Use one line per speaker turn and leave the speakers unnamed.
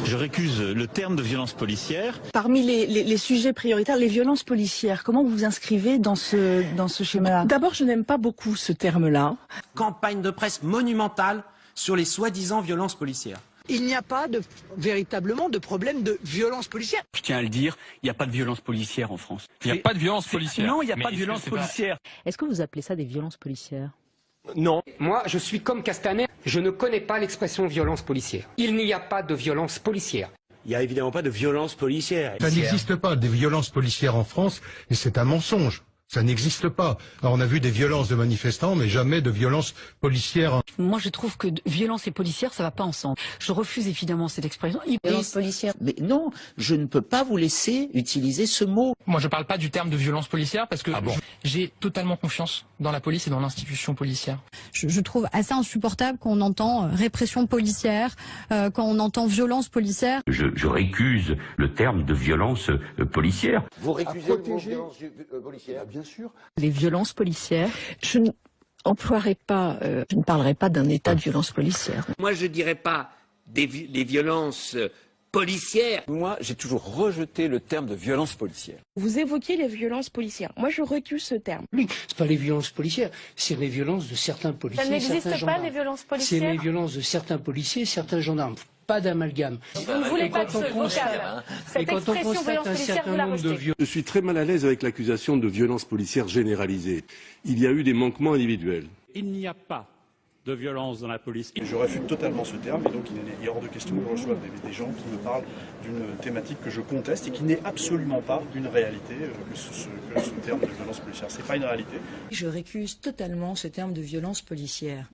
Je récuse le terme de violence policière.
Parmi les sujets prioritaires, les violences policières, comment vous vous inscrivez dans ce schéma-là?
D'abord, je n'aime pas beaucoup ce terme-là.
Campagne de presse monumentale sur les soi-disant violences policières.
Il n'y a pas véritablement de problème de violence policière.
Je tiens à le dire, il n'y a pas de violence policière en France.
Il n'y a pas de violence policière.
Non, il n'y a pas de violence policière.
Est-ce que vous appelez ça des violences policières?
Non.
Moi, je suis comme Castaner, je ne connais pas l'expression violence policière. Il n'y a pas de violence policière.
Il n'y a évidemment pas de violence policière.
Ça n'existe pas, des violences policières en France, et c'est un mensonge. Ça n'existe pas. Alors, on a vu des violences de manifestants, mais jamais de violences policières.
Moi, je trouve que violence et policière, ça va pas ensemble. Je refuse évidemment cette expression.
Violence policière. Mais non, je ne peux pas vous laisser utiliser ce mot.
Moi, je parle pas du terme de violence policière parce que j'ai totalement confiance dans la police et dans l'institution policière.
Je trouve assez insupportable quand on entend répression policière, quand on entend violence policière.
Je récuse le terme de violence policière.
Vous récusez le mot violence policière? Bien sûr.
Les violences policières.
Je n'emploierai pas, je ne parlerai pas d'un état de violence policière.
Moi, je dirais pas les violences policières.
Moi, j'ai toujours rejeté le terme de violence policière.
Vous évoquez les violences policières. Moi, je recuse ce terme.
Oui, c'est pas les violences policières, c'est les violences de certains policiers.
Ça n'existe pas, les violences policières.
C'est les violences de certains policiers, certains gendarmes. Pas d'amalgame.
Vous ne voulez pas de ce vocal. Cette expression violence policière, vous la rejetez.
Je suis très mal à l'aise avec l'accusation de violence policière généralisée. Il y a eu des manquements individuels.
Il n'y a pas de violence dans la police.
Je réfute totalement ce terme, et donc il est hors de question que je reçoive des gens qui me parlent d'une thématique que je conteste et qui n'est absolument pas une réalité, que ce terme de violence policière. C'est pas une réalité.
Je récuse totalement ce terme de violence policière.